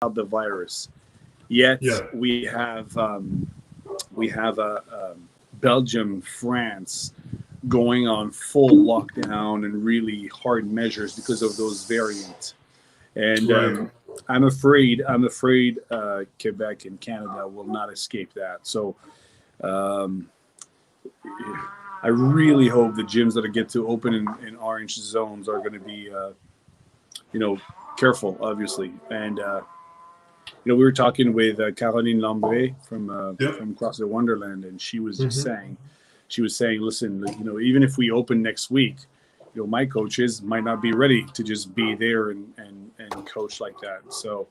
the virus. Yet Yeah. we have Belgium, France going on full lockdown and really hard measures because of those variants. And Right. I'm afraid Quebec and Canada will not escape that. So um, I really hope the gyms that get to open in orange zones are going to be, you know, careful, obviously. And we were talking with Caroline Lambré Yep. from CrossFit Wonderland, and Mm-hmm. she was saying, listen, even if we open next week, my coaches might not be ready to just be there and coach like that. So,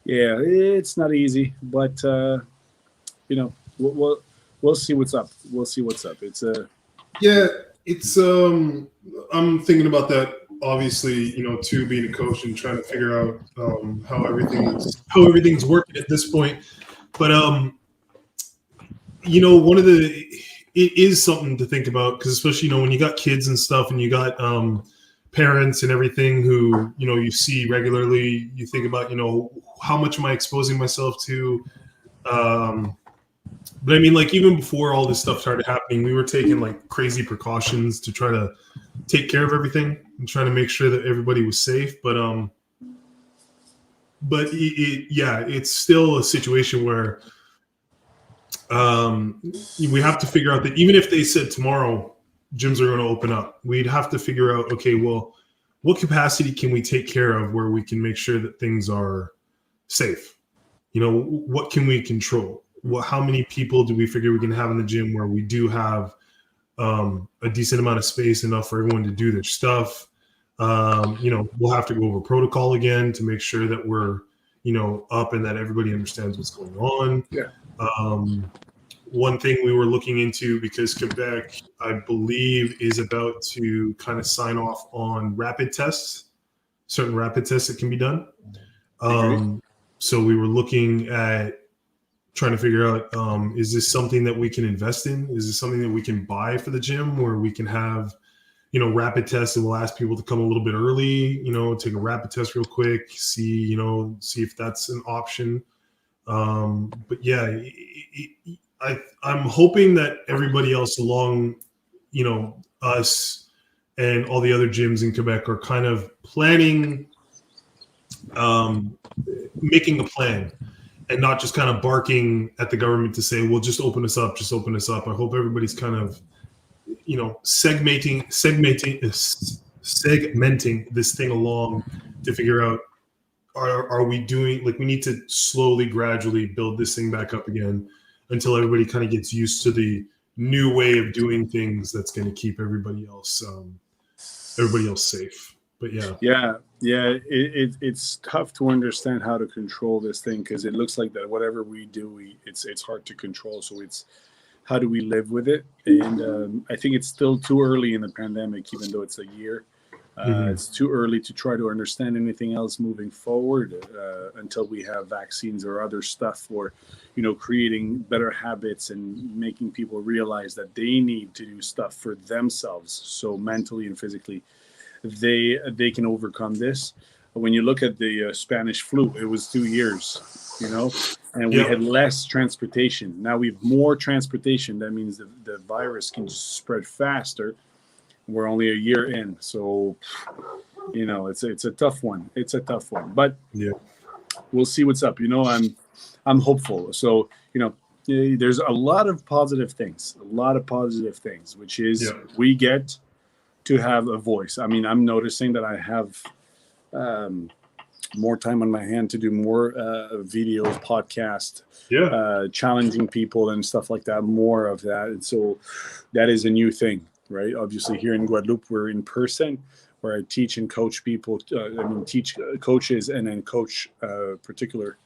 yeah, it's not easy, but we'll see what's up. We'll see what's up. It's a Yeah, it's I'm thinking about that obviously, too, being a coach and trying to figure out how everything's working at this point. But it is something to think about, because especially when you got kids and stuff, and you got parents and everything who you see regularly, you think about how much am I exposing myself to. But I mean, like, even before all this stuff started happening, we were taking like crazy precautions to try to take care of everything and trying to make sure that everybody was safe. But it's still a situation where we have to figure out that even if they said tomorrow gyms are going to open up, we'd have to figure out, okay, well, what capacity can we take care of where we can make sure that things are safe? What can we control? How many people do we figure we can have in the gym where we do have a decent amount of space, enough for everyone to do their stuff? We'll have to go over protocol again to make sure that we're, up and that everybody understands what's going on. Yeah. One thing we were looking into, because Quebec, I believe, is about to kind of sign off on certain rapid tests that can be done. So we were looking at trying to figure out, is this something that we can invest in? Is this something that we can buy for the gym, where we can have, rapid tests, and we'll ask people to come a little bit early, take a rapid test real quick, see if that's an option. But yeah, I'm hoping that everybody else along, us and all the other gyms in Quebec are kind of planning, making a plan, and not just kind of barking at the government to say, well, just open us up. I hope everybody's kind of, segmenting this thing along to figure out, are we doing, like, we need to slowly, gradually build this thing back up again until everybody kind of gets used to the new way of doing things that's going to keep everybody else safe. But it's tough to understand how to control this thing, because it looks like that whatever we do, it's hard to control. So it's, how do we live with it? And I think it's still too early in the pandemic, even though it's a year. It's too early to try to understand anything else moving forward until we have vaccines or other stuff for, creating better habits and making people realize that they need to do stuff for themselves, so mentally and physically they can overcome this. When you look at the Spanish flu, it was 2 years, and we had less transportation. Now we have more transportation. That means the virus can just spread faster. We're only a year in, so it's a tough one. But we'll see what's up. I'm hopeful. So there's a lot of positive things, which is we get to have a voice. I mean, I'm noticing that I have more time on my hand to do more videos, podcast, challenging people and stuff like that, more of that. And so that is a new thing, right? Obviously here in Guadeloupe, we're in person, where I teach and coach people, teach coaches and then coach particular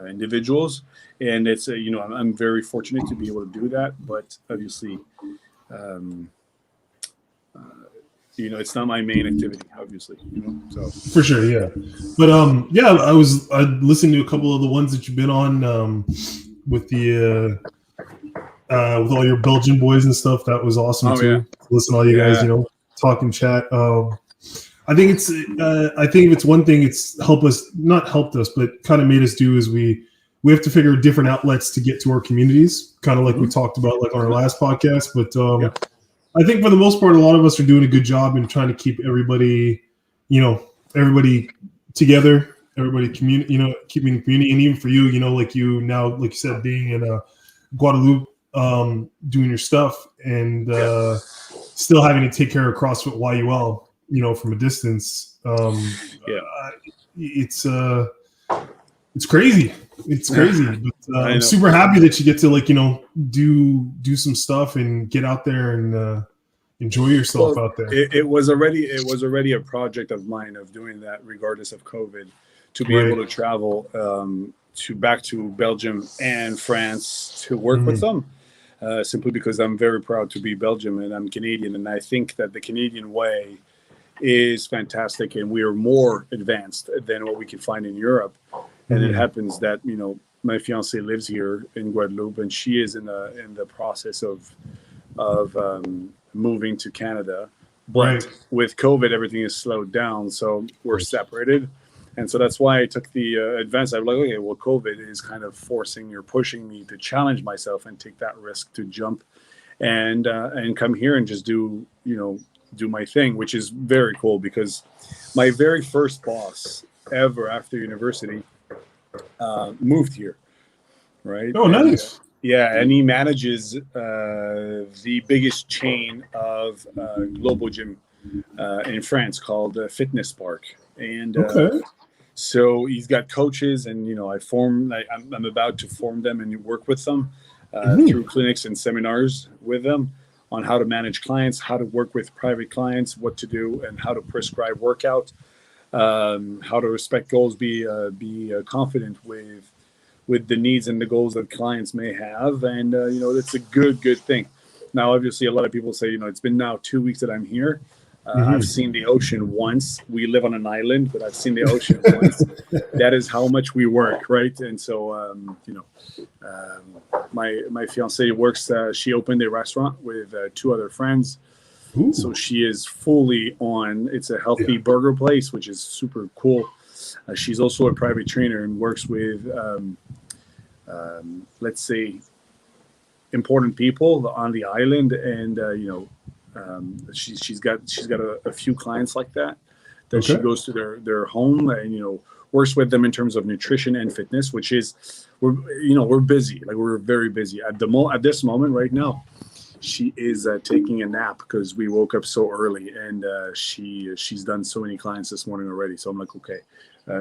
individuals. And it's, I'm very fortunate to be able to do that, but obviously, it's not my main activity, obviously, so. For sure, yeah. But I listened to a couple of the ones that you've been on with the with all your Belgian boys and stuff. That was awesome too. Yeah. Listen to all you guys, talk and chat. I think if it's one thing, it's not helped us, but kind of made us do is we have to figure different outlets to get to our communities, kind of like we talked about like on our last podcast. But I think for the most part, a lot of us are doing a good job in trying to keep everybody together, everybody keeping the community. And even for you, like you said, being in Guadeloupe, doing your stuff and still having to take care of CrossFit YUL, from a distance. It's crazy. It's crazy. But I'm super happy that you get to do some stuff and get out there and enjoy yourself out there. It was already a project of mine of doing that regardless of COVID, to be able to travel back to Belgium and France to work with them. Simply because I'm very proud to be Belgian and I'm Canadian, and I think that the Canadian way is fantastic, and we are more advanced than what we can find in Europe. And it happens that my fiance lives here in Guadeloupe, and she is in the process of moving to Canada. But with COVID, everything is slowed down, so we're separated. And so that's why I took the advance. I'm like, okay, well, COVID is kind of forcing or pushing me to challenge myself and take that risk to jump and come here and just do my thing, which is very cool, because my very first boss ever after university moved here, right? Oh, nice. And he manages the biggest chain of global gym in France called Fitness Park. And so he's got coaches, and I'm about to form them and work with them through clinics and seminars with them on how to manage clients, how to work with private clients, what to do, and how to prescribe workout, how to respect goals, be confident with the needs and the goals that clients may have, and it's a good thing. Now, obviously, a lot of people say, it's been now 2 weeks that I'm here. I've seen the ocean once. We live on an island, but I've seen the ocean once. That is how much we work, right? And so, my fiance works. She opened a restaurant with 2 other friends. Ooh. So she is fully on. It's a healthy burger place, which is super cool. She's also a private trainer and works with, let's say, important people on the island, and she's got a few clients like that she goes to their home and works with them in terms of nutrition and fitness, which is we're busy, like we're very busy at this moment right now. She is taking a nap because we woke up so early, and she's done so many clients this morning already. So I'm like, okay,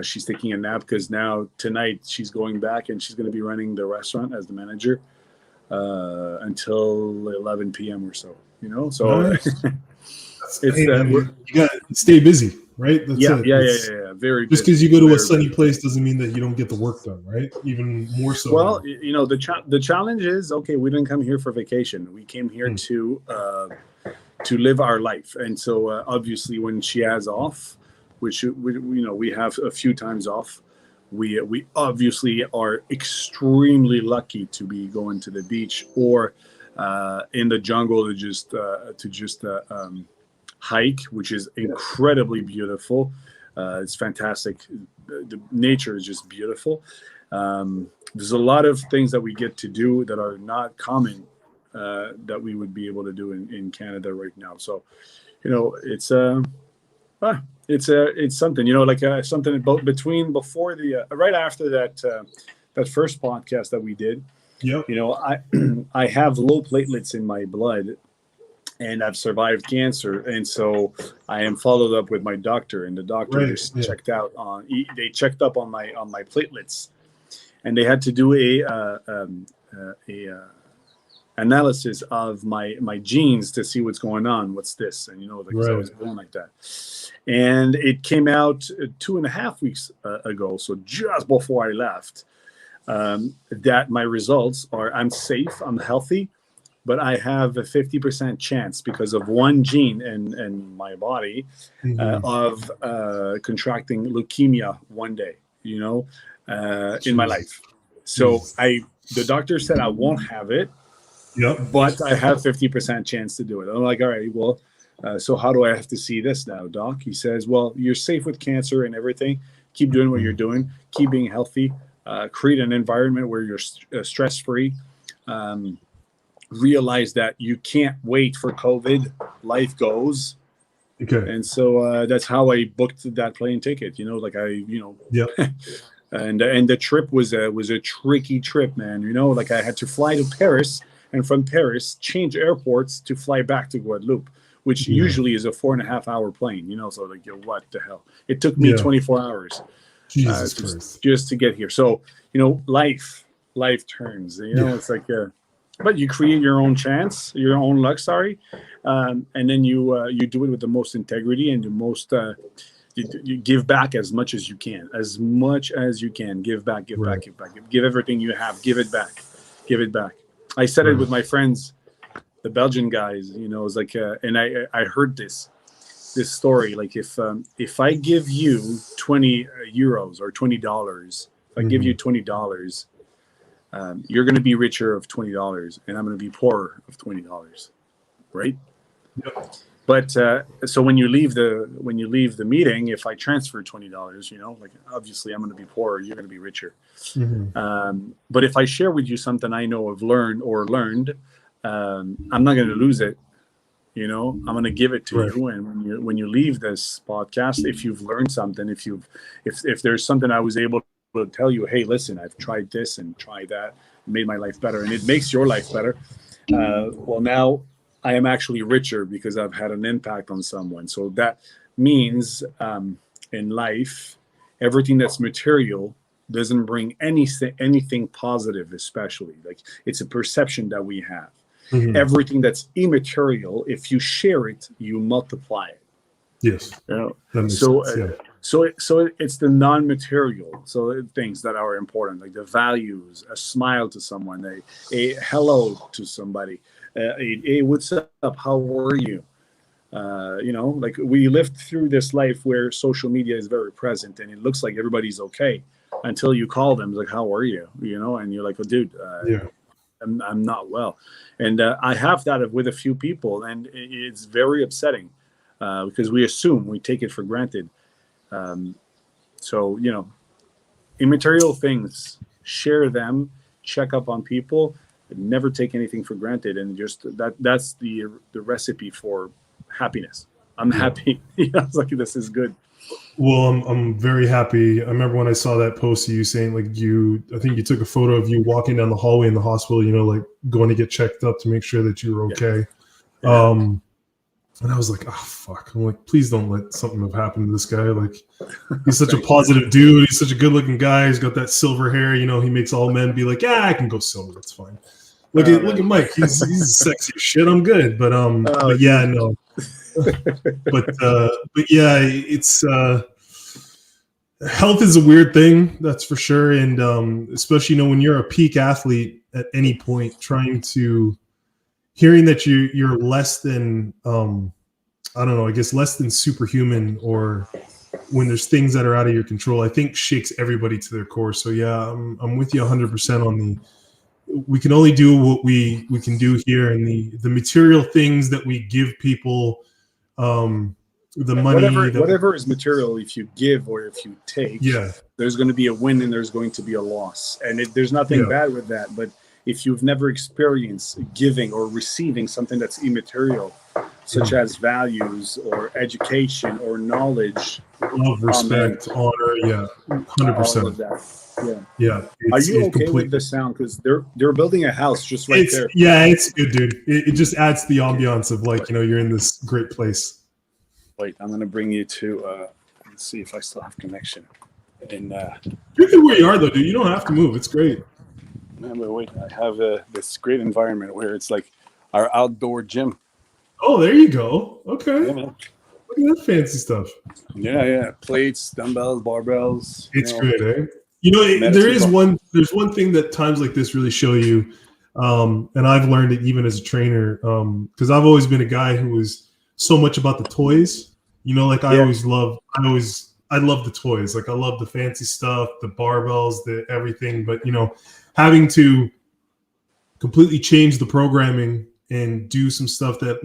she's taking a nap because now tonight she's going back and she's going to be running the restaurant as the manager until 11 p.m. or so. So nice. You got to stay busy, right? That's yeah. Very. Just because you go to a sunny place doesn't mean that you don't get the work done, right? Even more so. Well, the challenge is, okay, we didn't come here for vacation. We came here to live our life, and so obviously when she has off, which we have a few times off, we obviously are extremely lucky to be going to the beach or in the jungle to just hike, which is incredibly beautiful. It's fantastic. The nature is just beautiful. There's a lot of things that we get to do that are not common that we would be able to do in Canada right now. So, it's something, something about before the right after that first podcast that we did. Yep. I have low platelets in my blood, and I've survived cancer, and so I am followed up with my doctor, and the doctor checked up on my platelets, and they had to do a analysis of my genes to see what's going on. What's this? And I was born like that, and it came out 2.5 weeks ago. So just before I left, that my results are: I'm safe, I'm healthy, but I have a 50% chance because of one gene in my body of contracting leukemia one day, in my life. So the doctor said I won't have it, but I have 50% chance to do it. I'm like, all right, well, So how do I have to see this now, doc? He says, well, you're safe with cancer and everything. Keep doing what you're doing. Keep being healthy. Create an environment where you're stress-free. Realize that you can't wait for COVID. Life goes. Okay. And so that's how I booked that plane ticket. Yep. And the trip was a tricky trip, man. I had to fly to Paris, and from Paris change airports to fly back to Guadeloupe, which usually is a 4.5-hour plane. So what the hell? It took me 24 hours Jesus Christ. just to get here. So life turns. It's like. But you create your own chance, your own luck. Sorry, and then you do it with the most integrity and the most. You give back as much as you can. Give back. Give everything you have. Give it back. I said it with my friends, the Belgian guys. It's like, and I heard this story. Like if I give you 20 euros or $20, if I give you $20. You're going to be richer of $20, and I'm going to be poorer of $20, right? Yep. But so when you leave the meeting, if I transfer $20, obviously I'm going to be poorer. You're going to be richer. But if I share with you something I know of learned, I'm not going to lose it. I'm going to give it to you. And when you leave this podcast, if you've learned something, if there's something I was able to tell you, hey, listen, I've tried this and tried that, made my life better, and it makes your life better. Well, now I am actually richer because I've had an impact on someone. So that means in life, everything that's material doesn't bring anything positive, especially. Like it's a perception that we have. Everything that's immaterial, if you share it, you multiply it. Yes. That makes sense. So it's the non-material, so things that are important, like the values, a smile to someone, a hello to somebody, a what's up, how are you? Like we lived through this life where social media is very present, and it looks like everybody's okay until you call them, like, how are you? And you're like, oh, dude, I'm not well. And I have that with a few people, and it's very upsetting because we take it for granted. So, immaterial things, share them, check up on people, never take anything for granted. And just that's the recipe for happiness. I'm happy. It's like, this is good. Well, I'm very happy. I remember when I saw that post of you saying, like, I think you took a photo of you walking down the hallway in the hospital, like going to get checked up to make sure that you were okay. Yeah. And I was like, oh, fuck. I'm like, please don't let something have happened to this guy. Like, he's such a positive dude. He's such a good looking guy. He's got that silver hair. He makes all men be like, yeah, I can go silver. That's fine. Look at Mike. He's sexy as shit. I'm good. But yeah, no. but yeah, it's health is a weird thing, that's for sure. And especially, when you're a peak athlete at any point, hearing that you're less than less than superhuman, or when there's things that are out of your control, I think shakes everybody to their core. So yeah, I'm with you 100% on we can only do what we can do here, and the material things that we give people, the money, whatever is material, if you give or if you take, there's going to be a win and there's going to be a loss, and there's nothing bad with that. But if you've never experienced giving or receiving something that's immaterial, such as values or education or knowledge, love, respect, honor, 100%. Yeah. Are you okay with the sound? Because they're building a house just right there. Yeah, it's good, dude. It just adds to the ambiance of you're in this great place. Wait, I'm gonna bring you to. Let's see if I still have connection. And you're good where you are, though, dude. You don't have to move. It's great. Man, but wait, I have this great environment where it's like our outdoor gym. Oh, there you go. Okay. Yeah, man. Look at that fancy stuff. Yeah. Plates, dumbbells, barbells. It's great, eh? There's one thing that times like this really show you, and I've learned it even as a trainer, because I've always been a guy who was so much about the toys. I love the toys. Like, I love the fancy stuff, the barbells, the everything. But having to completely change the programming and do some stuff that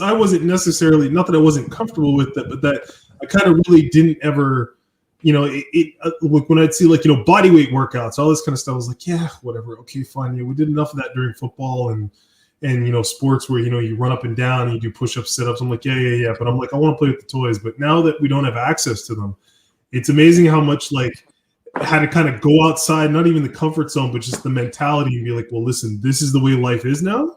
I wasn't necessarily, not that I wasn't comfortable with that, but that I kind of really didn't ever, like when I'd see like, body weight workouts, all this kind of stuff, I was like, yeah, whatever. Okay, fine. Yeah, we did enough of that during football and sports where, you run up and down and you do push-ups, sit-ups. I'm like, yeah. But I'm like, I want to play with the toys. But now that we don't have access to them, it's amazing how much like I had to kind of go outside, not even the comfort zone, but just the mentality and be like, well, listen, this is the way life is now.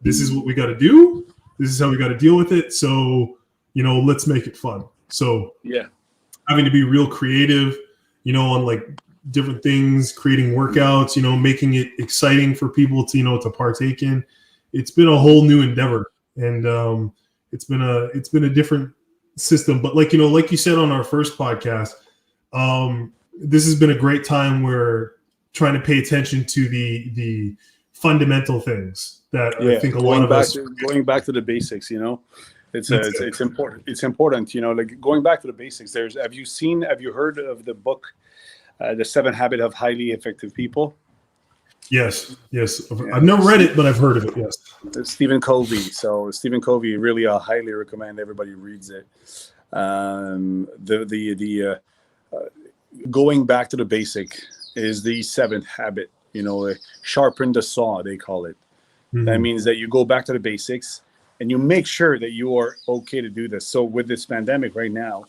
This is what we got to do. This is how we got to deal with it. So, let's make it fun. So yeah, having to be real creative, on like different things, creating workouts, making it exciting for people to, to partake in. It's been a whole new endeavor, and it's been a different system. But like you said on our first podcast, this has been a great time where trying to pay attention to the fundamental things that I think a lot of us going back to the basics. It's important. It's important. Like going back to the basics. Have you heard of the book, The 7 Habits of Highly Effective People? Yes. I've never read it, but I've heard of it. Yes. It's Stephen Covey. So Stephen Covey, really, I highly recommend everybody reads it. Going back to the basic is the 7th habit. Sharpen the saw, they call it. Mm-hmm. That means that you go back to the basics and you make sure that you are okay to do this. So with this pandemic right now,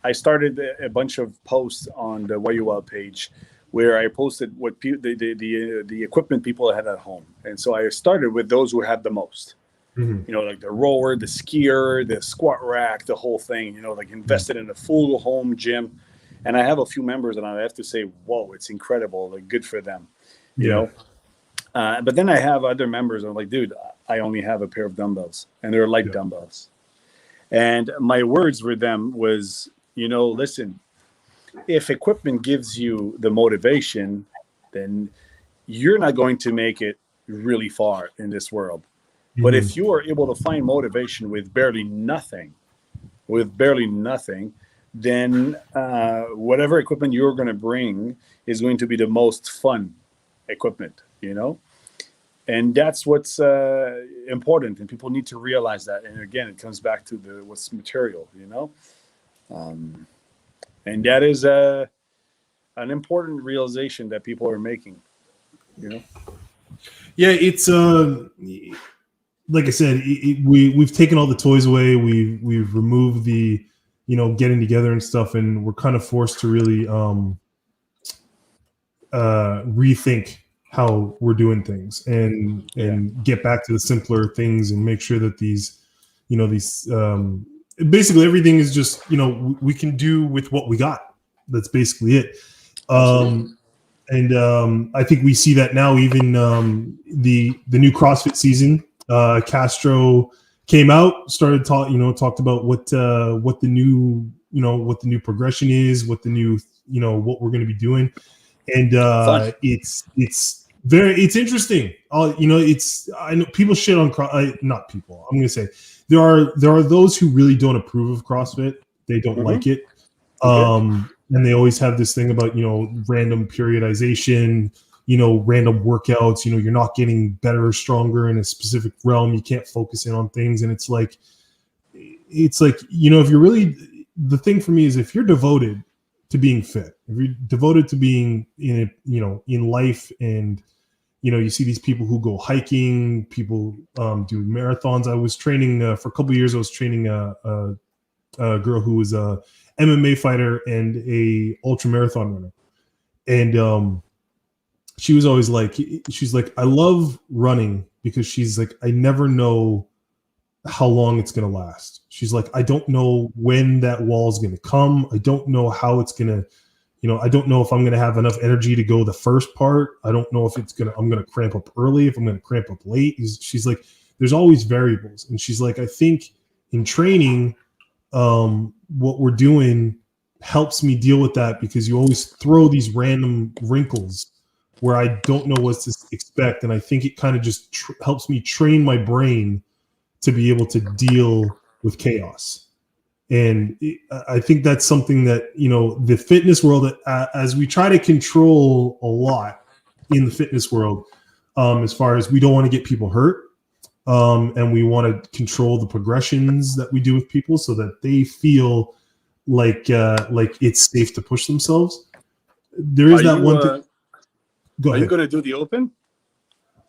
I started a bunch of posts on the YUL page where I posted what the equipment people had at home. And so I started with those who had the most. Mm-hmm. Like the rower, the skier, the squat rack, the whole thing, like invested in a full home gym. And I have a few members and I have to say, whoa, it's incredible. Like, good for them, but then I have other members. I'm like, dude, I only have a pair of dumbbells and they're light dumbbells. And my words with them was, listen, if equipment gives you the motivation, then you're not going to make it really far in this world. Mm-hmm. But if you are able to find motivation with barely nothing, then whatever equipment you're going to bring is going to be the most fun equipment, and that's what's important, and people need to realize that. And again, it comes back to what's material, and that is an important realization that people are making. Yeah, it's like I said, we've taken all the toys away. We've removed the getting together and stuff, and we're kind of forced to really rethink how we're doing things and get back to the simpler things and make sure that these basically everything is just, we can do with what we got. That's basically it. And I think we see that now, even the new CrossFit season, Castro came out, started talked about what the new progression is, what the new, what we're going to be doing. And it's interesting. I know people shit on not people. I'm going to say there are those who really don't approve of CrossFit. They don't like it. And they always have this thing about, random periodization, random workouts, you're not getting better or stronger in a specific realm. You can't focus in on things. And it's like, if you're really, the thing for me is if you're devoted to being fit, if you're devoted to being in life, and, you see these people who go hiking, people do marathons. I was training for a couple of years. I was training a girl who was a MMA fighter and a ultra marathon runner. And she was always like, I love running because she's like, I never know how long it's going to last. She's like, I don't know when that wall is going to come. I don't know how it's going to, I don't know if I'm going to have enough energy to go the first part. I don't know if I'm going to cramp up early, if I'm going to cramp up late. She's like, there's always variables. And she's like, I think in training, what we're doing helps me deal with that, because you always throw these random wrinkles where I don't know what to expect. And I think it kind of just helps me train my brain to be able to deal with chaos. And I think that's something that, the fitness world, as we try to control a lot in the fitness world, as far as we don't want to get people hurt, and we want to control the progressions that we do with people so that they feel like it's safe to push themselves. There is that one thing. Go ahead. Are you going to do the open?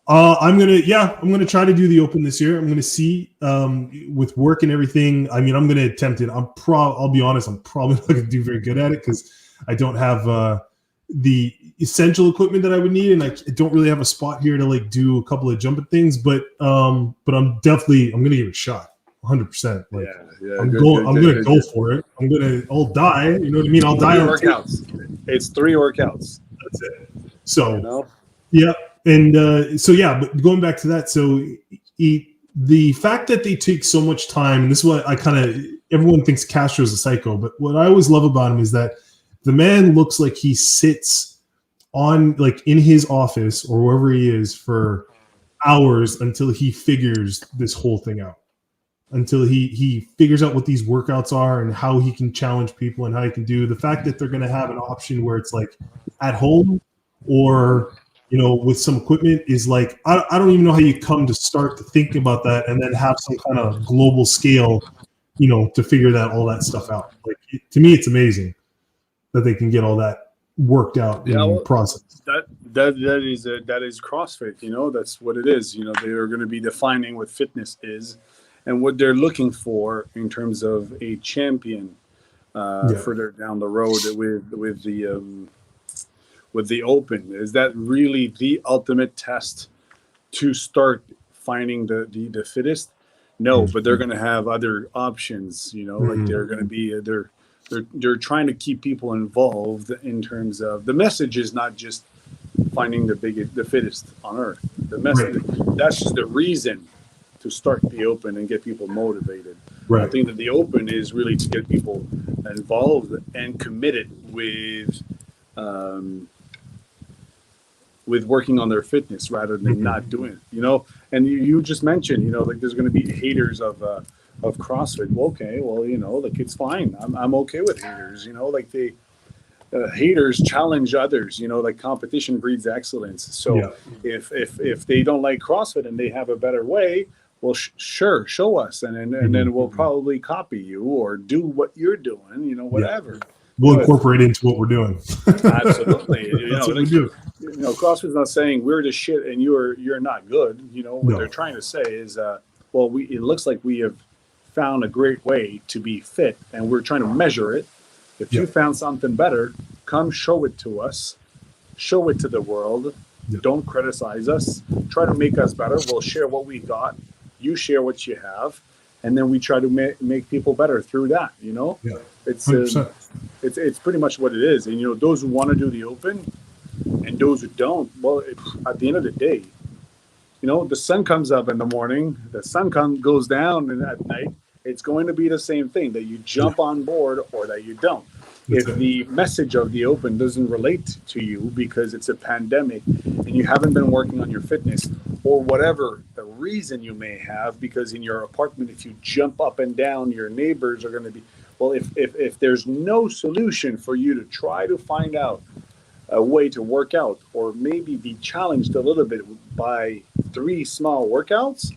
I'm gonna try to do the open this year. I'm gonna see with work and everything. I mean, I'm gonna attempt it. I'll be honest, I'm probably not gonna do very good at it because I don't have the essential equipment that I would need, and I don't really have a spot here to like do a couple of jumping things. But I'm gonna give it a shot, 100%. Like, I'm gonna go for it. I'll die. You know what I mean? I'll die. 3 workouts. It's 3 workouts. That's it. So, you know? Yeah. And but going back to that, so the fact that they take so much time, and this is what everyone thinks Castro's a psycho, but what I always love about him is that the man looks like he sits on, like, in his office or wherever he is for hours until he figures this whole thing out, until he figures out what these workouts are and how he can challenge people and how he can do the fact that they're going to have an option where it's like at home or, you know, with some equipment is like, I don't even know how you come to start to think about that and then have some kind of global scale, you know, to figure all that stuff out. Like, to me, it's amazing that they can get all that worked out in the process. That is CrossFit, you know, that's what it is. You know, they are going to be defining what fitness is and what they're looking for in terms of a champion further down the road with the open. Is that really the ultimate test to start finding the fittest? No, but they're going to have other options, you know, like they're going to be, they're trying to keep people involved in terms of the message is not just finding the fittest on earth. The message, that's just the reason to start the open and get people motivated. I think that the open is really to get people involved and committed with working on their fitness rather than not doing it, you know. And you just mentioned, you know, like there's going to be haters of CrossFit. Well, okay, well, you know, like it's fine. I'm okay with haters, you know, like they haters challenge others, you know, like competition breeds excellence. So if they don't like CrossFit and they have a better way, well, sure, show us, and then we'll probably copy you or do what you're doing, you know, whatever. We'll incorporate into what we're doing. Absolutely. You know, what we do. You know, CrossFit's not saying we're the shit and you're not good. You know, what they're trying to say is, it looks like we have found a great way to be fit and we're trying to measure it. If you found something better, come show it to us. Show it to the world. Don't criticize us. Try to make us better. We'll share what we got. You share what you have. And then we try to make people better through that, you know? It's pretty much what it is. And, you know, those who want to do the open and those who don't, well, at the end of the day, you know, the sun comes up in the morning, the sun goes down and at night, it's going to be the same thing, that you jump on board or that you don't. If the message of the open doesn't relate to you because it's a pandemic and you haven't been working on your fitness or whatever the reason you may have, because in your apartment, if you jump up and down, your neighbors are going to be, well, if there's no solution for you to try to find out a way to work out or maybe be challenged a little bit by 3 small workouts,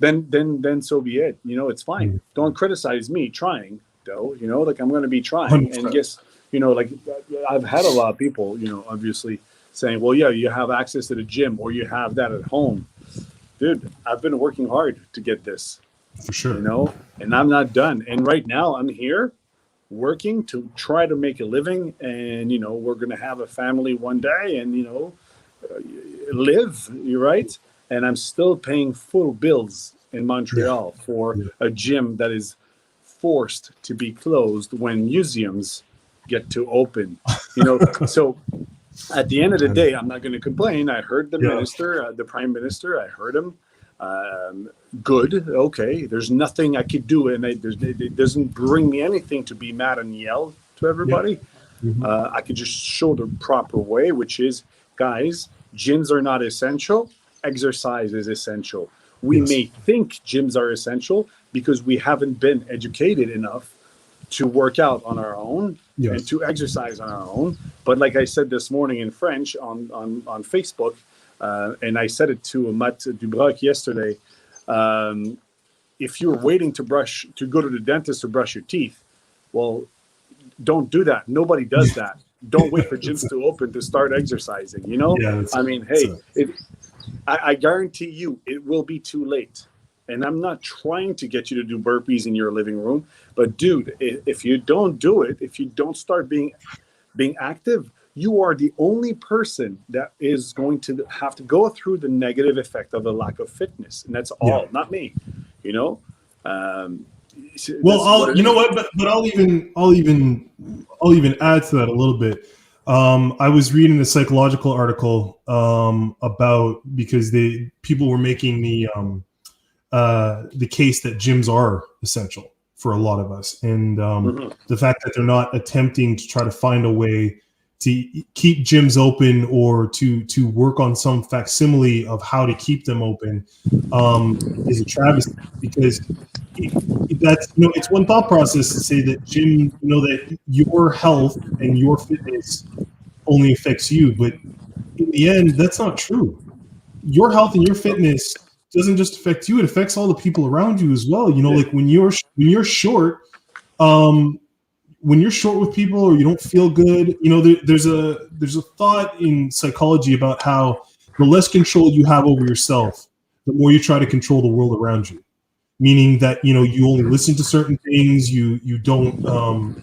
then so be it. You know, it's fine. Don't criticize me trying, though. You know, like I'm going to be trying. 100%. And yes, you know, like I've had a lot of people, you know, obviously saying, well, yeah, you have access to the gym or you have that at home. Dude, I've been working hard to get this. For sure. You know, and I'm not done. And right now I'm here working to try to make a living. And, you know, we're going to have a family one day and, you know, live, you're right. And I'm still paying full bills in Montreal for a gym that is forced to be closed when museums get to open, you know. So at the end of the day, I'm not going to complain. I heard the minister, the prime minister, I heard him. Good. Okay. There's nothing I could do. And it doesn't bring me anything to be mad and yell to everybody. I could just show the proper way, which is, guys, gyms are not essential. Exercise is essential. We may think gyms are essential because we haven't been educated enough to work out on our own and to exercise on our own. But like I said this morning in French on Facebook, and I said it to Matt Dubroc yesterday. If you're waiting to go to the dentist to brush your teeth, well, don't do that. Nobody does that. Don't wait for gyms to open to start exercising. You know, I mean, hey, I guarantee you it will be too late. And I'm not trying to get you to do burpees in your living room, but dude, if you don't do it, if you don't start being active, you are the only person that is going to have to go through the negative effect of a lack of fitness, and that's all, not me. You know. Well, you know what? But I'll even add to that a little bit. I was reading a psychological article about, because people were making the case that gyms are essential for a lot of us, and the fact that they're not attempting to try to find a way to keep gyms open or to work on some facsimile of how to keep them open is a travesty, because that's, it's one thought process to say that that your health and your fitness only affects you, but in the end, that's not true. Your health and your fitness doesn't just affect you; it affects all the people around you as well. Like when you're short, when you're short with people or you don't feel good, there's a thought in psychology about how the less control you have over yourself, the more you try to control the world around you. Meaning that, you only listen to certain things, you don't you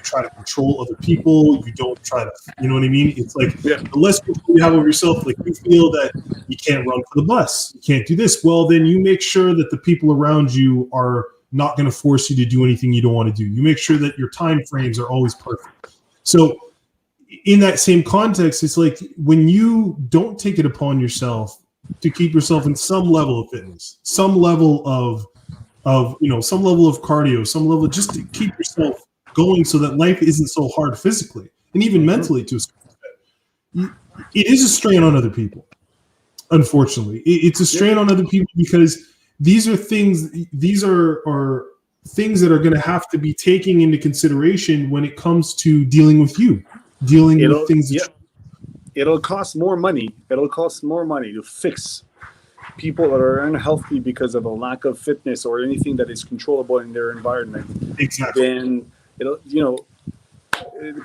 try to control other people, you don't try to, you know what I mean? It's like the less control you have over yourself, like you feel that you can't run for the bus, you can't do this, well, then you make sure that the people around you are not going to force you to do anything you don't want to do. You make sure that your time frames are always perfect. So in that same context, it's like when you don't take it upon yourself to keep yourself in some level of fitness, some level of some level of cardio, some level just to keep yourself going so that life isn't so hard physically and even mentally to a certain extent. It is a strain on other people. Unfortunately, it's a strain on other people because these are things that are going to have to be taken into consideration when it comes to dealing with with things that it'll cost more money. It'll cost more money to fix people that are unhealthy because of a lack of fitness or anything that is controllable in their environment. Exactly. Then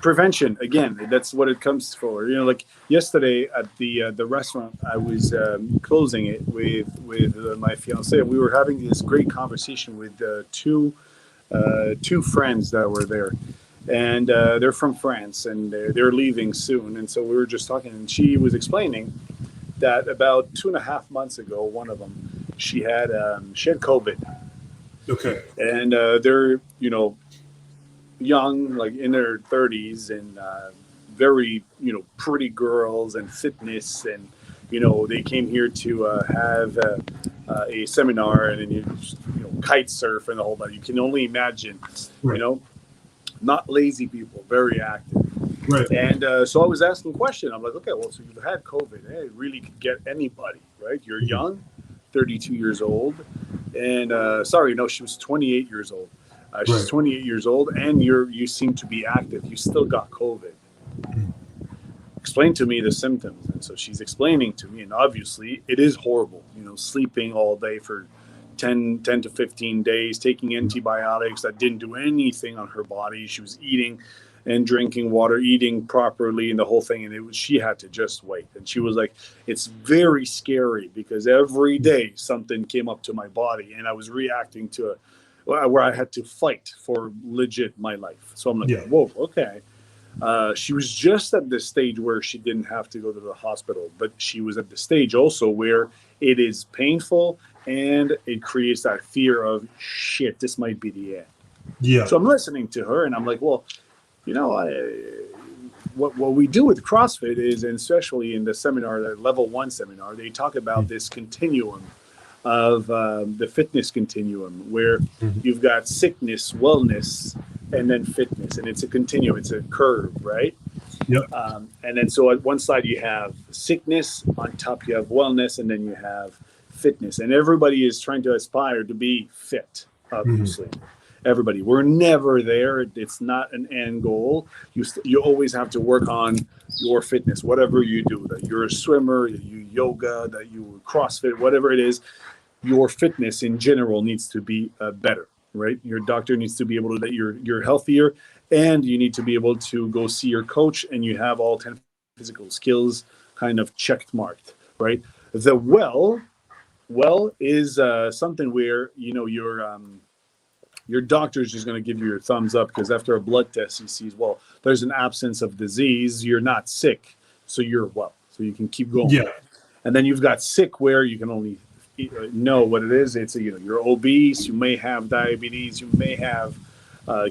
prevention, again, that's what it comes for. Like yesterday at the restaurant, I was closing it with my fiance. We were having this great conversation with two friends that were there. And they're from France, and they're leaving soon. And so we were just talking, and she was explaining that about 2.5 months ago, one of them, she had COVID. Okay. And they're young, like in their 30s, and very pretty girls and fitness, and they came here to have a seminar, and then kite surf and the whole lot. You can only imagine, right. Not lazy people, very active. Right. And so I was asking a question. I'm like, okay, well, so you've had COVID. Hey, it really could get anybody, right? You're young, 32 years old. And she was 28 years old. She's 28 years old, and you seem to be active. You still got COVID. Explain to me the symptoms. And so she's explaining to me, and obviously it is horrible, sleeping all day for 10 to 15 days, taking antibiotics that didn't do anything on her body. She was eating and drinking water, eating properly, and the whole thing. And she had to just wait. And she was like, it's very scary because every day something came up to my body and I was reacting to it where I had to fight for legit my life. So I'm like, whoa, okay. She was just at the stage where she didn't have to go to the hospital, but she was at the stage also where it is painful and it creates that fear of shit, this might be the end. Yeah. So I'm listening to her and I'm like, well, what we do with CrossFit is, and especially in the seminar, the level 1 seminar, they talk about this continuum of the fitness continuum where you've got sickness, wellness, and then fitness. And it's a continuum. It's a curve, right? Yep. And then so at one side you have sickness, on top you have wellness, and then you have fitness. And everybody is trying to aspire to be fit, obviously. everybody. We're never there. It's not an end goal. You always have to work on your fitness, whatever you do. That you're a swimmer, that you yoga, that you CrossFit, whatever it is. Your fitness in general needs to be better, right? Your doctor needs to be able to that you're healthier, and you need to be able to go see your coach, and you have all 10 physical skills kind of checked marked, right? The well is something where your doctor is just going to give you your thumbs up, because after a blood test he sees, well, there's an absence of disease, you're not sick, so you're well, so you can keep going. Yeah. And then you've got sick, where you can only know what it is. It's you're obese, you may have diabetes, you may have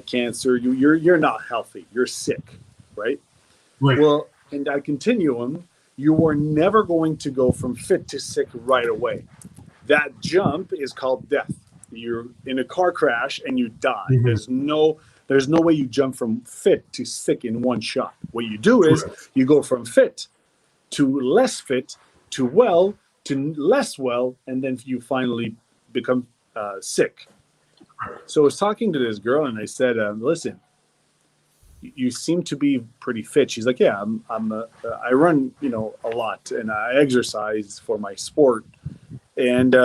cancer, you're not healthy, you're sick, right? Well, in that continuum, you are never going to go from fit to sick right away. That jump is called death. You're in a car crash and you die. Mm-hmm. There's no way you jump from fit to sick in one shot. What you do is you go from fit to less fit to well to less well, and then you finally become sick. So I was talking to this girl and I said, listen, you seem to be pretty fit. She's like, yeah, I run, a lot, and I exercise for my sport. And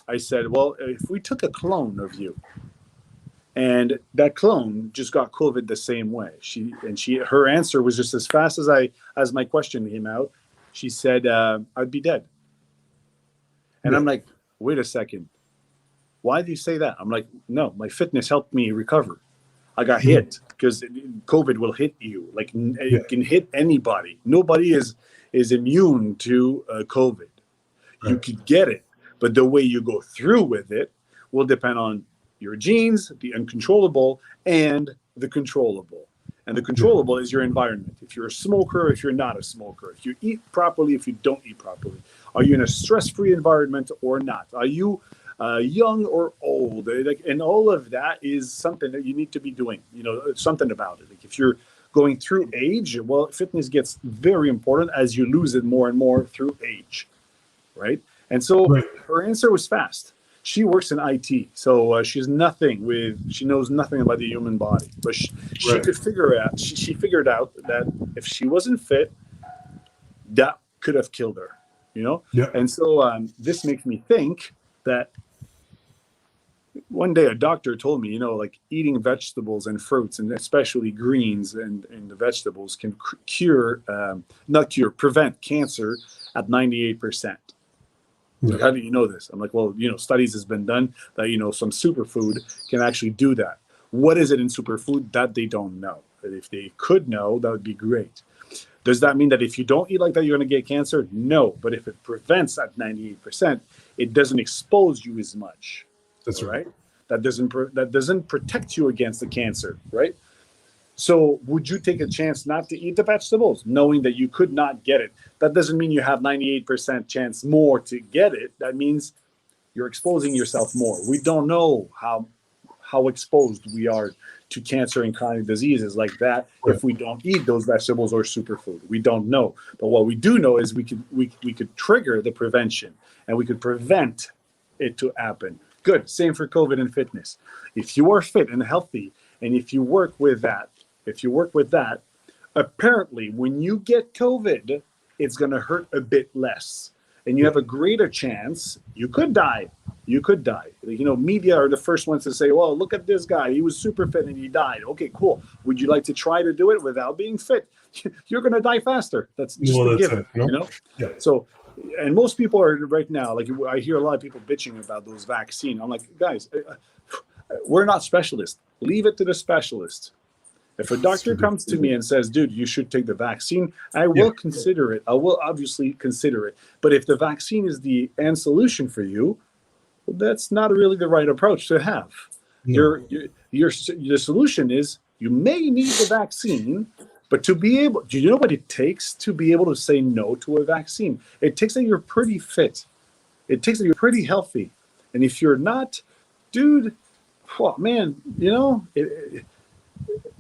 I said, well, if we took a clone of you, and that clone just got COVID the same way, her answer was just as fast as my question came out. She said, I'd be dead. And I'm like, wait a second. Why do you say that? I'm like, no, my fitness helped me recover. I got hit, because COVID will hit you. Like, it can hit anybody. Nobody is immune to COVID. You could get it, but the way you go through with it will depend on your genes, the uncontrollable, and the controllable. And the controllable is your environment. If you're a smoker, if you're not a smoker, if you eat properly, if you don't eat properly, are you in a stress-free environment or not? Are you young or old? And all of that is something that you need to be doing, something about it. Like, if you're going through age, well, fitness gets very important as you lose it more and more through age, right? And so her answer was fast. She works in IT, so she knows nothing about the human body, but she could figure out. She figured out that if she wasn't fit, that could have killed her, And so this makes me think that one day a doctor told me, like, eating vegetables and fruits, and especially greens and the vegetables, can prevent cancer at 98%. Like, how do you know this? I'm like, well, studies has been done that, some superfood can actually do that. What is it in superfood? That they don't know. But if they could know, that would be great. Does that mean that if you don't eat like that, you're going to get cancer? No. But if it prevents at 98%, it doesn't expose you as much. That's right. That doesn't protect you against the cancer, right? So would you take a chance not to eat the vegetables, knowing that you could not get it? That doesn't mean you have 98% chance more to get it. That means you're exposing yourself more. We don't know how exposed we are to cancer and chronic diseases like that if we don't eat those vegetables or superfood. We don't know. But what we do know is we could trigger the prevention, and we could prevent it to happen. Good. Same for COVID and fitness. If you are fit and healthy, and if you work with that, apparently when you get COVID, it's going to hurt a bit less, and you have a greater chance. You could die. Media are the first ones to say, well, look at this guy. He was super fit and he died. Okay, cool. Would you like to try to do it without being fit? You're going to die faster. That's just a given, Yeah. So, and most people are right now, like, I hear a lot of people bitching about those vaccines. I'm like, guys, we're not specialists. Leave it to the specialists. If a doctor comes to me and says, dude, you should take the vaccine, I will consider it. I will obviously consider it. But if the vaccine is the end solution for you, well, that's not really the right approach to have. No. Your solution is you may need the vaccine, but to be able, do you know what it takes to be able to say no to a vaccine? It takes that you're pretty fit. It takes that you're pretty healthy. And if you're not, dude, well, man, the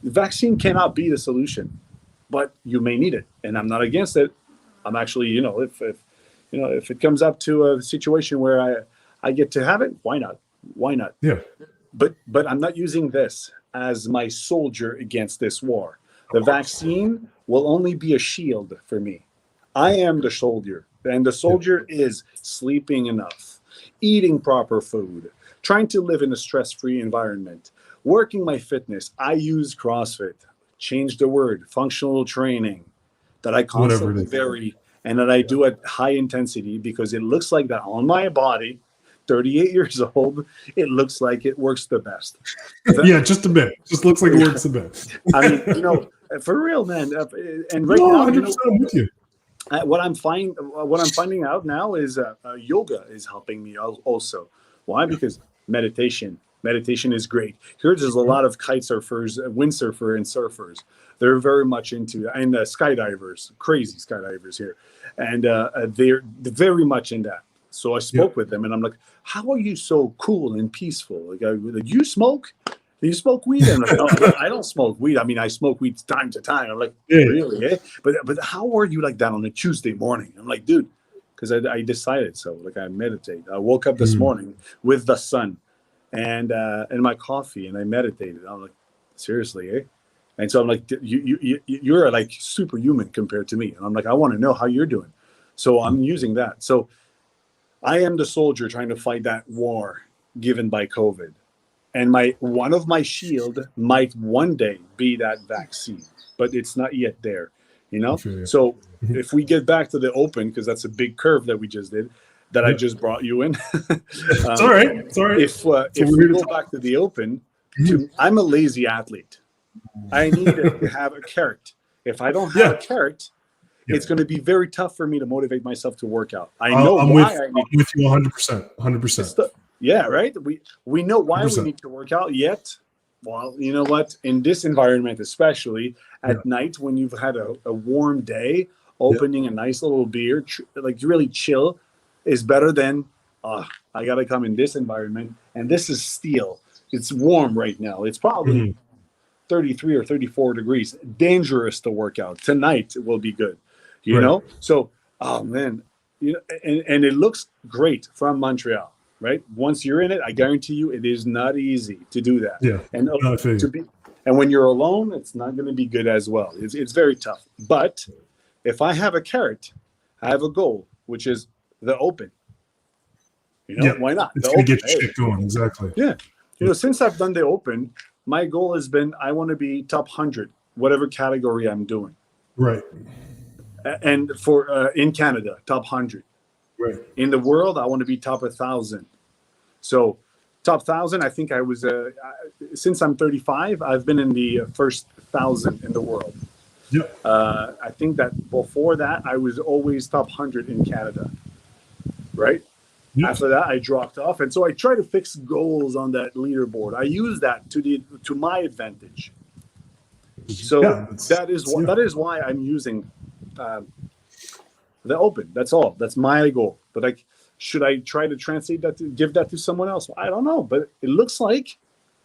vaccine cannot be the solution, but you may need it. And I'm not against it. I'm actually, if it comes up to a situation where I get to have it, why not? Yeah. but I'm not using this as my soldier against this war. The vaccine will only be a shield for me. I am the soldier, and the soldier is sleeping enough, eating proper food, trying to live in a stress-free environment, working my fitness. I use CrossFit, change the word, functional training, that I constantly vary and that I do at high intensity because it looks like that on my body, 38 years old, it looks like it works the best. Yeah, just a bit. Just looks like it works the best. I mean, you know, for real, man. And right No, now, 100% you know, I'm with you. what I'm finding out now is yoga is helping me also. Why? Because meditation is great. Here, there's a lot of kite surfers, windsurfer, and surfers. They're very much into, and skydivers, crazy skydivers here, and they're very much in that. So I spoke with them, and I'm like, "How are you so cool and peaceful? Like, you smoke? Do you smoke weed?" And I'm like, "No, I don't smoke weed. I mean, I smoke weed time to time." I'm like, "Really? Eh? But how are you like that on a Tuesday morning?" I'm like, "Dude, because I decided so. Like, I meditate. I woke up this morning with the sun, and my coffee, and I meditated. I'm like, seriously, eh?" And so I'm like, "You're like superhuman compared to me." And I'm like, "I want to know how you're doing." So I'm using that. So I am the soldier trying to fight that war given by COVID. And one of my shield might one day be that vaccine, but it's not yet there, you know? So if we get back to the open, because that's a big curve that we just did, that I just brought you in. It's all right. It's all right. If we go back to the open, I'm a lazy athlete. I need to have a carrot. If I don't have a carrot, it's going to be very tough for me to motivate myself to work out. I know I'm why I'm with you 100%. 100%. Yeah, right. We know why 100%. We need to work out. Yet, well, you know what? In this environment, especially at night when you've had a warm day, opening a nice little beer, like really chill, is better than I got to come in this environment. And this is steel. It's warm right now. It's probably 33 or 34 degrees. Dangerous to work out. Tonight it will be good. You know? So, oh man, you know, and it looks great from Montreal. Right. Once you're in it, I guarantee you, it is not easy to do that. Yeah. And and when you're alone, it's not going to be good as well. It's very tough. But if I have a carrot, I have a goal, which is the open. You know, why not? It's going to get your shit going. Exactly. Yeah. You know, since I've done the open, my goal has been I want to be top 100, whatever category I'm doing. Right. And for in Canada, top 100. Right. In the world, I want to be top 1,000. So top 1,000, I think I was, since I'm 35, I've been in the first 1,000 in the world. Yeah. I think that before that, I was always top 100 in Canada. Right. Yeah. After that, I dropped off. And so I try to fix goals on that leaderboard. I use that to my advantage. So that is why I'm using the open. That's all. That's my goal. But should I try to translate that to give that to someone else? I don't know. But it looks like,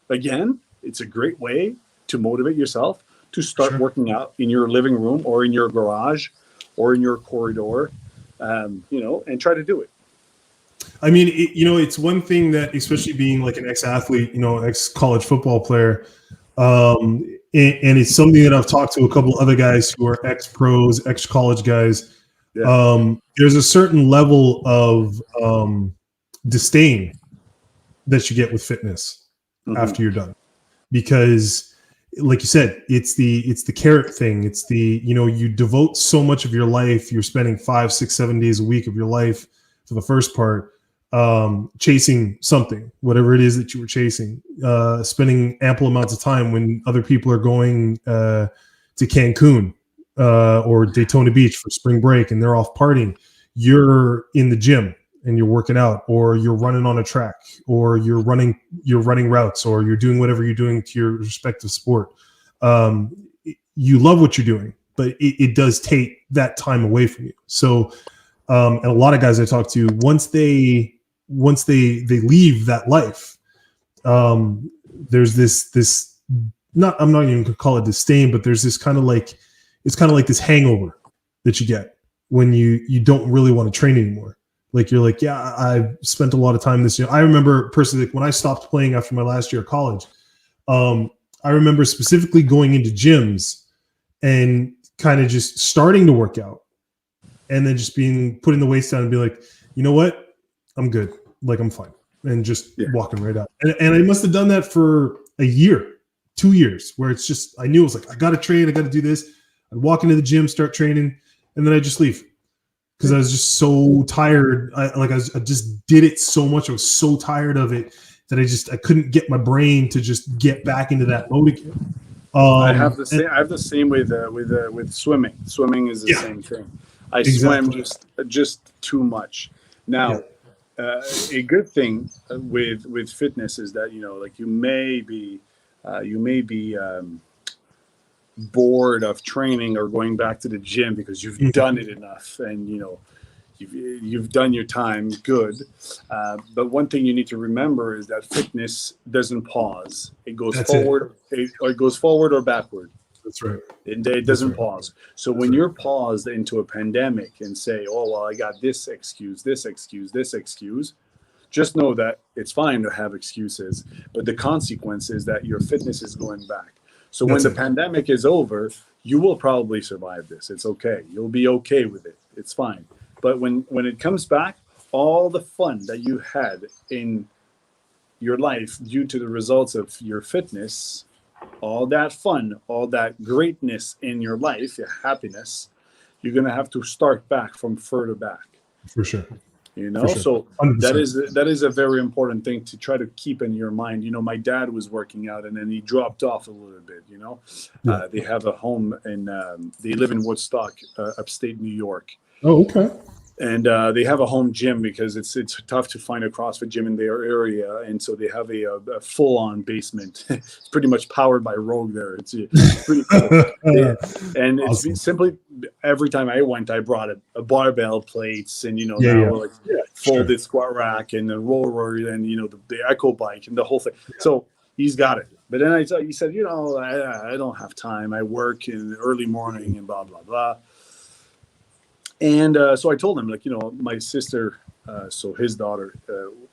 again, it's a great way to motivate yourself to start working out in your living room or in your garage or in your corridor, you know, and try to do it. I mean, you know, it's one thing that, especially being like an ex-athlete, you know, ex-college football player, and it's something that I've talked to a couple of other guys who are ex-pros, ex-college guys. Yeah. There's a certain level of disdain that you get with fitness after you're done, because, like you said, it's the carrot thing. It's the, you know, you devote so much of your life. You're spending 5, 6, 7 days a week of your life for the first part, chasing something, whatever it is that you were chasing, spending ample amounts of time when other people are going to Cancun or Daytona Beach for spring break and they're off partying. You're in the gym and you're working out, or you're running on a track, or you're running routes, or you're doing whatever you're doing to your respective sport. You love what you're doing, but it does take that time away from you. So, and a lot of guys I talk to, once they leave that life, there's this I'm not even gonna call it disdain, but there's this kind of like, it's kind of like this hangover that you get when you don't really want to train anymore, Like you're like, yeah, I've spent a lot of time this year. I remember personally, like when I stopped playing after my last year of college, I remember specifically going into gyms and kind of just starting to work out and then just putting the weights down and be like, you know what? I'm good. Like I'm fine. And just walking right out. And I must have done that for a year, 2 years, where it's just, I knew it was like, I got to train. I got to do this. I'd walk into the gym, start training, and then I just leave. Because I was just so tired. I just did it so much. I was so tired of it that I couldn't get my brain to just get back into that mode again. I have the same with swimming. Swimming is the same thing. I swam just too much. Now, a good thing with fitness is that like you may be bored of training or going back to the gym because you've done it enough and you've done your time good. But one thing you need to remember is that fitness doesn't pause. It goes forward. It goes forward or backward. That's right. It doesn't pause. So when you're paused into a pandemic and say, oh, well, I got this excuse, just know that it's fine to have excuses, but the consequence is that your fitness is going back. So when the pandemic is over, you will probably survive this. It's okay. You'll be okay with it. It's fine. But when it comes back, all the fun that you had in your life due to the results of your fitness, all that fun, all that greatness in your life, your happiness, you're going to have to start back from further back. For sure. So 100%. that is a very important thing to try to keep in your mind. My dad was working out and then he dropped off a little bit. They have a home and they live in Woodstock, upstate New York. Oh, okay. And they have a home gym because it's tough to find a CrossFit gym in their area, and so they have a full-on basement. It's pretty much powered by Rogue there. It's pretty cool. And awesome. It's simply every time I went, I brought a barbell plates and folded squat rack and the roller and the Echo bike and the whole thing. Yeah. So he's got it. But then he said, I don't have time. I work in the early morning and blah blah blah. And so I told him, my sister, so his daughter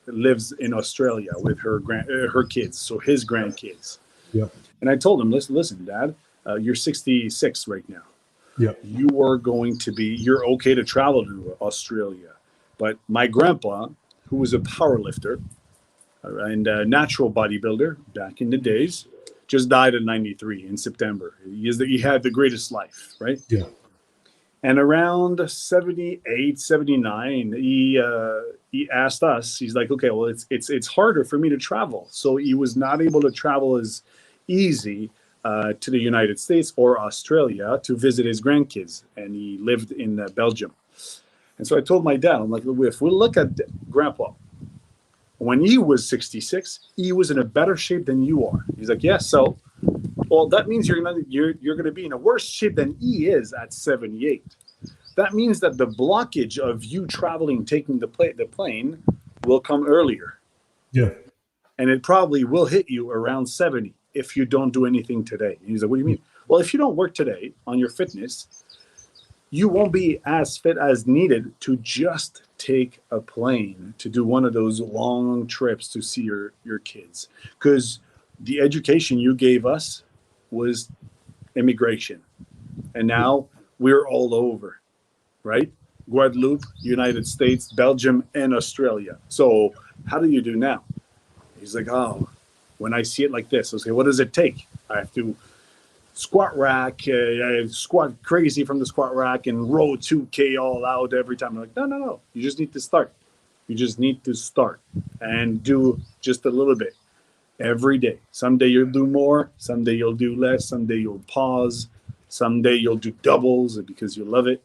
lives in Australia with her kids, so his grandkids. Yeah. And I told him, listen, Dad, you're 66 right now. Yeah. You're okay to travel to Australia. But my grandpa, who was a power lifter and a natural bodybuilder back in the days, just died at 93 in September. He had the greatest life, right? Yeah. And around 78, 79, he asked us, he's like, okay, well, it's harder for me to travel. So he was not able to travel as easy to the United States or Australia to visit his grandkids. And he lived in Belgium. And so I told my dad, I'm like, if we look at Grandpa, when he was 66, he was in a better shape than you are. He's like, yes, so... Well, that means you're going to be in a worse shape than he is at 78. That means that the blockage of you traveling, taking the plane, will come earlier. Yeah. And it probably will hit you around 70 if you don't do anything today. And he's like, what do you mean? Well, if you don't work today on your fitness, you won't be as fit as needed to just take a plane to do one of those long trips to see your kids. Because the education you gave us was immigration. And now we're all over, right? Guadeloupe, United States, Belgium, and Australia. So how do you do now? He's like, oh, when I see it like this, I'll say, what does it take? I have to squat rack, squat crazy from the squat rack and row 2K all out every time. I'm like, no. You just need to start. You just need to start and do just a little bit. Every day. Someday you'll do more. Someday you'll do less. Someday you'll pause. Someday you'll do doubles because you love it.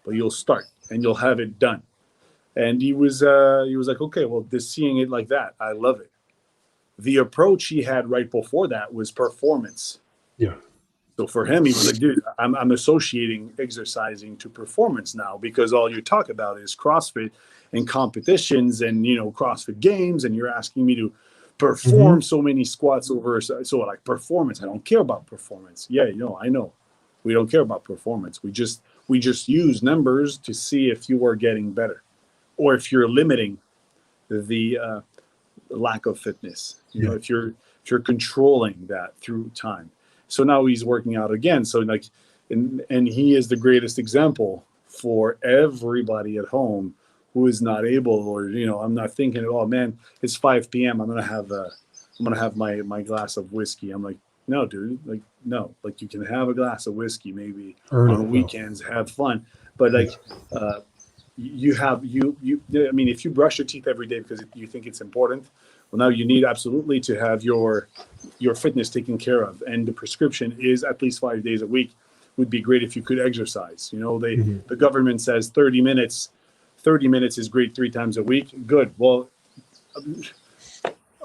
But you'll start and you'll have it done. And he was like, okay, well, seeing it like that, I love it. The approach he had right before that was performance. Yeah. So for him, he was like, dude, I'm associating exercising to performance now because all you talk about is CrossFit and competitions and CrossFit games, and you're asking me to perform so many squats over. So like performance, I don't care about performance. Yeah, I know. We don't care about performance. We just use numbers to see if you are getting better. or if you're limiting the lack of fitness, if you're controlling that through time. So now he's working out again. So like, and he is the greatest example for everybody at home who is not able, or I'm not thinking, oh man, it's 5 p.m. I'm gonna have my glass of whiskey. I'm like, no, dude, like no, like you can have a glass of whiskey maybe on weekends, have fun, but like I mean, if you brush your teeth every day because you think it's important, well, now you need absolutely to have your fitness taken care of, and the prescription is at least 5 days a week. Would be great if you could exercise. The government says 30 minutes. 30 minutes is great 3 times a week. Good. Well,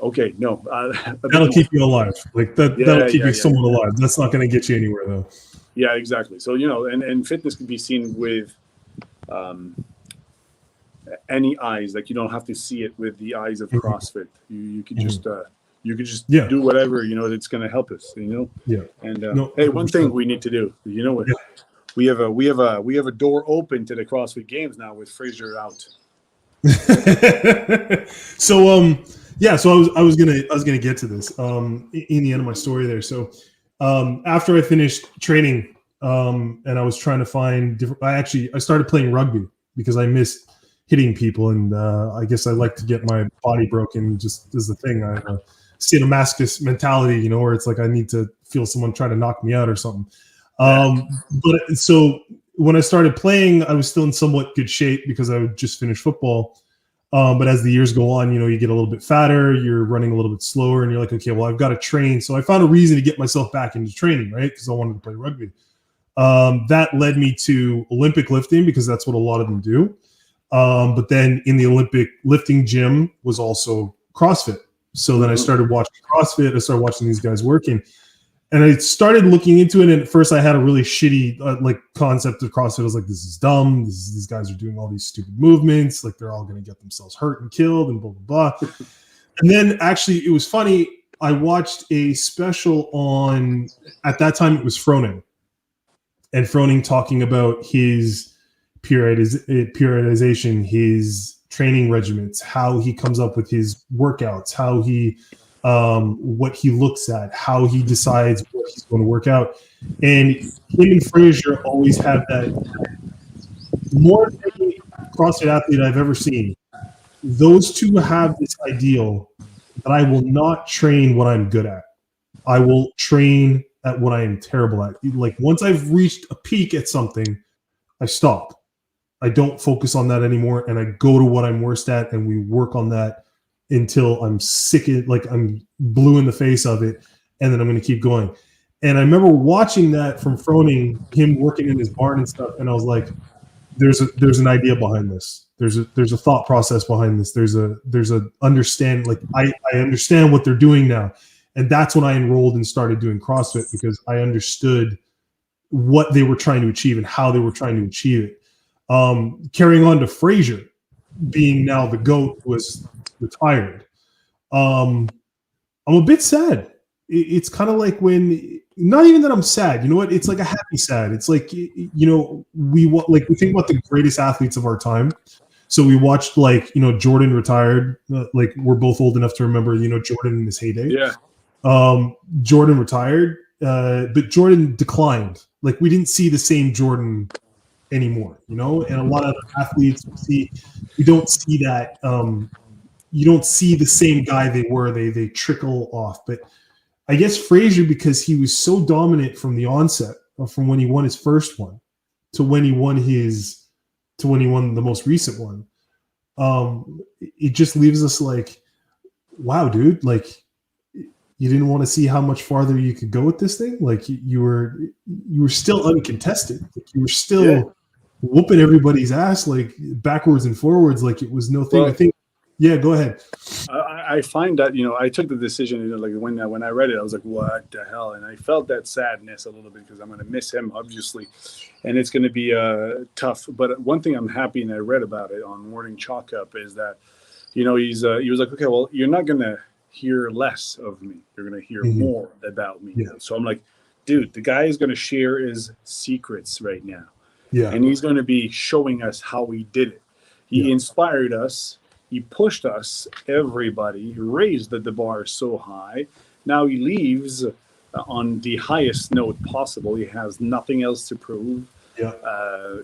okay, no. That'll keep you alive. Like that'll keep you somewhat alive. That's not going to get you anywhere though. Yeah, exactly. So and fitness can be seen with any eyes. Like you don't have to see it with the eyes of CrossFit. You could just do whatever that's going to help us. Yeah. And hey, one thing we need to do. You know what? Yeah. We have a door open to the CrossFit Games now with Fraser out. So I was gonna get to this in the end of my story there. So after I finished training and I was trying to find different, I started playing rugby because I missed hitting people, and I guess I like to get my body broken just as the thing. I sadomasochist mentality, where it's like I need to feel someone try to knock me out or something. But so when I started playing, I was still in somewhat good shape because I would just finish football. But as the years go on, you get a little bit fatter, you're running a little bit slower, and you're like, okay, well, I've got to train. So I found a reason to get myself back into training, right? Because I wanted to play rugby. That led me to Olympic lifting because that's what a lot of them do. But then in the Olympic lifting gym was also CrossFit. So then I started watching CrossFit. I started watching these guys working. And I started looking into it, and at first I had a really shitty concept of CrossFit. I was like, this is dumb. These guys are doing all these stupid movements. Like they're all going to get themselves hurt and killed and blah, blah, blah. And then actually it was funny. I watched a special at that time it was Froning. And Froning talking about his periodization, his training regimens, how he comes up with his workouts, how he what he looks at, how he decides what he's going to work out. And him and Fraser always have that. More than any CrossFit athlete I've ever seen, those two have this ideal that I will not train what I'm good at. I will train at what I am terrible at. Like once I've reached a peak at something, I stop. I don't focus on that anymore, and I go to what I'm worst at, and we work on that until I'm sick of, like I'm blue in the face of it, and then I'm going to keep going. And I remember watching that from Froning, him working in his barn and stuff, and I was like, there's an idea behind this. There's a thought process behind this. There's a understand, like I understand what they're doing now. And that's when I enrolled and started doing CrossFit, because I understood what they were trying to achieve and how they were trying to achieve it. Carrying on to Fraser being now the GOAT, was retired. I'm a bit sad. It's kind of like when, not even that I'm sad, you know what? It's like a happy sad. It's like, we think about the greatest athletes of our time. So we watched Jordan retired. Like we're both old enough to remember, Jordan in his heyday. Yeah. Jordan retired, but Jordan declined. Like we didn't see the same Jordan anymore, and a lot of athletes you don't see that. You don't see the same guy they were. They trickle off. But I guess Fraser, because he was so dominant from the onset, from when he won his first one to when he won the most recent one, it just leaves us like, wow, dude, like you didn't want to see how much farther you could go with this thing. Like you were still uncontested. Like you were still whooping everybody's ass, like backwards and forwards, like it was no thing. Well, I think. Yeah, go ahead. I find that, I took the decision, like when I read it, I was like, what the hell? And I felt that sadness a little bit because I'm going to miss him, obviously. And it's going to be tough. But one thing I'm happy, and I read about it on Morning Chalk Up, is that, he was like, okay, well, you're not going to hear less of me. You're going to hear more about me. Yeah. So I'm like, dude, the guy is going to share his secrets right now. Yeah. And he's going to be showing us how he did it. He inspired us. He pushed us, everybody. He raised the bar so high. Now he leaves on the highest note possible. He has nothing else to prove. Yeah.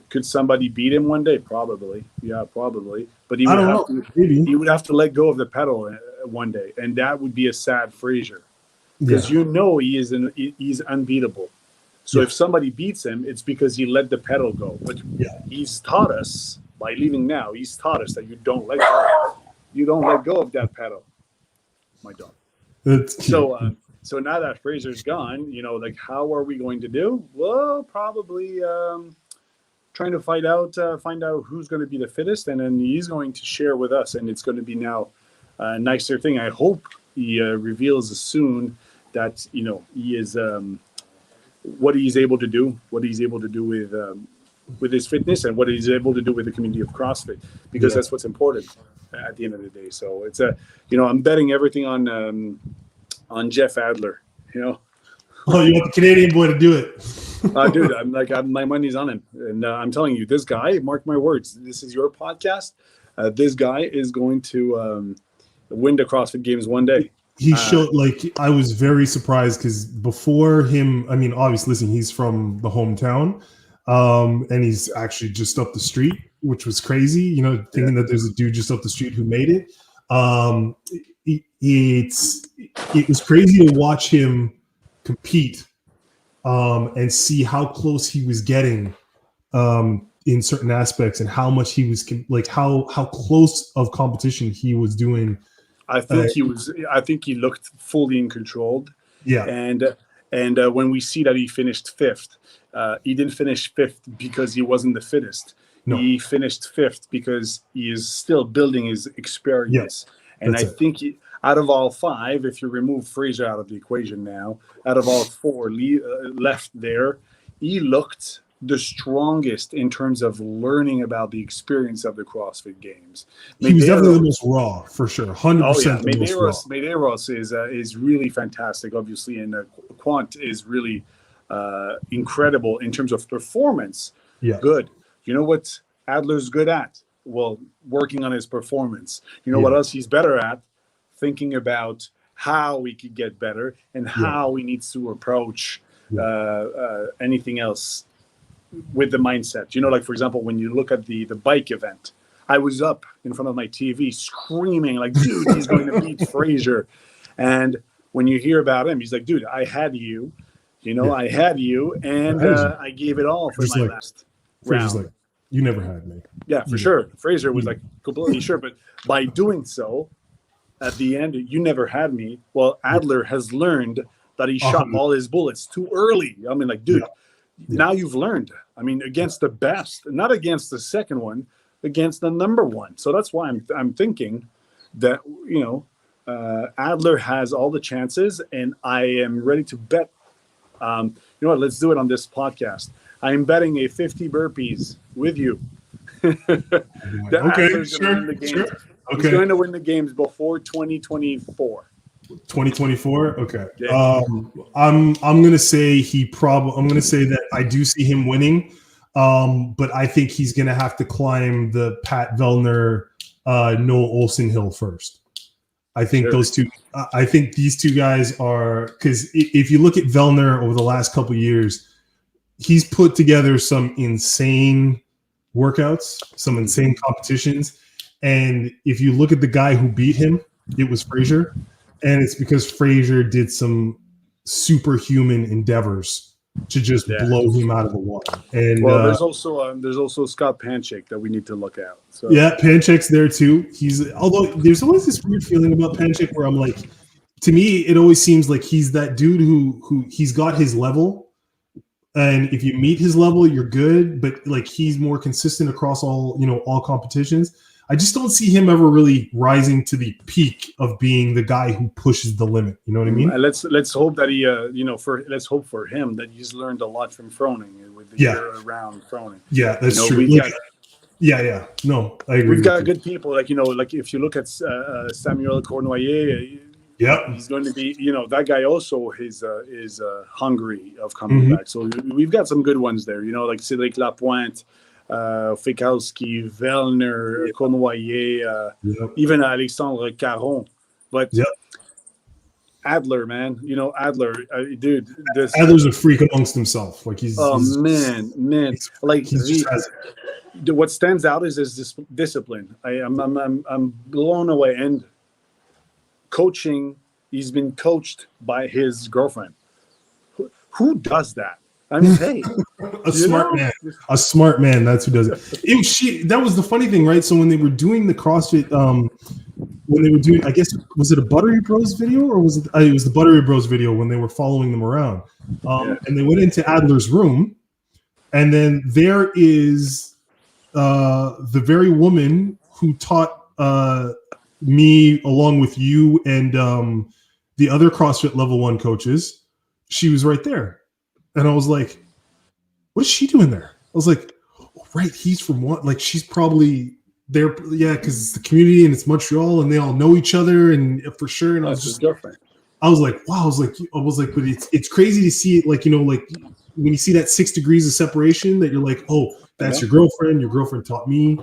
Could somebody beat him one day? Probably. Yeah, probably. But he I would don't have know. to. Maybe. He would have to let go of the pedal one day, and that would be a sad Fraser, because he's unbeatable. So if somebody beats him, it's because he let the pedal go. But he's taught us by leaving now. He's taught us that you don't let go. You don't let go of that pedal. My dog. That's cute. So now that Fraser's gone, like, how are we going to do? Well, probably trying to find out who's going to be the fittest, and then he's going to share with us, and it's going to be now a nicer thing. I hope he reveals soon that he is what he's able to do, with his fitness, and what he's able to do with the community of CrossFit, because that's what's important at the end of the day. So it's I'm betting everything on Jeff Adler. Oh, you want the Canadian boy to do it? Dude, my money's on him, and I'm telling you, this guy, mark my words, this is your podcast. This guy is going to win the CrossFit Games one day. He showed, I was very surprised because before him, I mean, obviously, listen, he's from the hometown, and he's actually just up the street, which was crazy, thinking that there's a dude just up the street who made it. It was crazy to watch him compete and see how close he was getting in certain aspects, and how much he was how close of competition he was doing. I think he looked fully in control. Yeah. And when we see that he finished fifth, he didn't finish fifth because he wasn't the fittest. No. He finished fifth because he is still building his experience. Yeah, and I think out of all five, if you remove Fraser out of the equation now, out of all four left there, he looked the strongest in terms of learning about the experience of the CrossFit Games. He was definitely the most raw, for sure, 100%. Oh yeah, Medeiros is really fantastic, obviously, and Quant is really incredible in terms of performance. Yeah, good. You know what Adler's good at? Well, working on his performance. You know what else he's better at? Thinking about how he could get better and how he needs to approach anything else with the mindset. Like, for example, when you look at the bike event, I was up in front of my TV screaming like, dude, he's going to beat Fraser. And when you hear about him, he's like, dude, I had you, I had you, and I gave it all for my last round. Like, you never had me. Yeah, for sure. Fraser was like completely sure. But by doing so, at the end, you never had me. Well, Adler has learned that he shot all his bullets too early. I mean, like, dude, now you've learned. I mean, against the best, not against the second one, against the number one. So that's why I'm thinking that, Adler has all the chances, and I am ready to bet. You know what? Let's do it on this podcast. I'm betting a 50 burpees with you. Okay, sure. Okay. He's going to win the games before 2024. 2024. Okay. Yeah. I'm gonna say I'm gonna say that I do see him winning. But I think he's gonna have to climb the Pat Vellner, Noah Olsen hill first. I think those two. I think these two guys are, because if you look at Vellner over the last couple of years, he's put together some insane workouts, some insane competitions. And if you look at the guy who beat him, it was Fraser. And it's because Fraser did some superhuman endeavors to just blow him out of the water. And there's also Scott Panchik that we need to look at. So. Yeah, Panchik's there too. Although there's always this weird feeling about Panchik where I'm like, to me, it always seems like he's that dude who he's got his level. And if you meet his level, you're good. But like, he's more consistent across all competitions. I just don't see him ever really rising to the peak of being the guy who pushes the limit. You know what I mean? Let's hope that he, let's hope for him that he's learned a lot from Froning with the year-round Froning. Yeah, that's true. No, I agree. We've got good people, like if you look at Samuel Cournoyer, he's going to be, that guy also is hungry of coming back. So we've got some good ones there, like Cédric Lapointe. Fikowski, Vellner, Cournoyer, Yep. even Alexandre Caron. But Yep. Adler, man, Adler, dude. Adler's a freak amongst himself. Like he's man, like he just has it. what stands out is his discipline. I'm blown away. And coaching, he's been coached by his girlfriend. Who does that? I mean, hey, a smart man. That's who does it. That was the funny thing, right? So when they were doing the CrossFit, when they were doing, I guess, was it a Buttery Bros video or was it? It was the Buttery Bros video when they were following them around, and they went into Adler's room, and then there is the very woman who taught me along with you and the other CrossFit level 1 coaches. She was right there. And I was like, what is she doing there? I was like, oh, right, he's from what? Like, she's probably there. Yeah, because it's the community and it's Montreal and they all know each other and for sure. And I was just, I was like, wow. I was like, but it's crazy to see it. Like, like when you see that 6 degrees of separation that you're like, oh, that's your girlfriend. Your girlfriend taught me.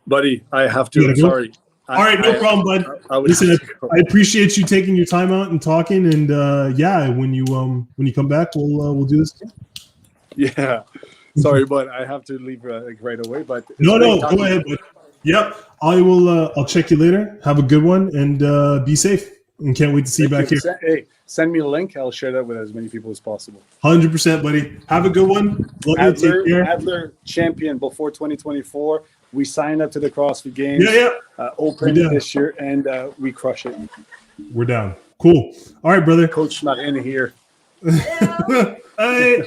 Buddy, I have to. I'm sorry. All right, no problem, bud. Listen, I appreciate you taking your time out and talking. And when you come back, we'll do this again. Yeah, sorry, but I have to leave right away. But no, go ahead. Bud. Yep, I will. I'll check you later. Have a good one and be safe. And can't wait to see you back here. Hey, send me a link. I'll share that with as many people as possible. 100%, buddy. Have a good one. Love you. Take care. Adler champion before 2024. We signed up to the CrossFit Games. Open this year, and we crush it. We're down. Cool. All right, brother. Coach not in here. Hey.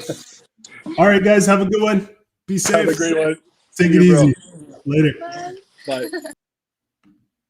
All right, guys. Have a good one. Be safe. Have a great one. Take it easy. Later. Bye.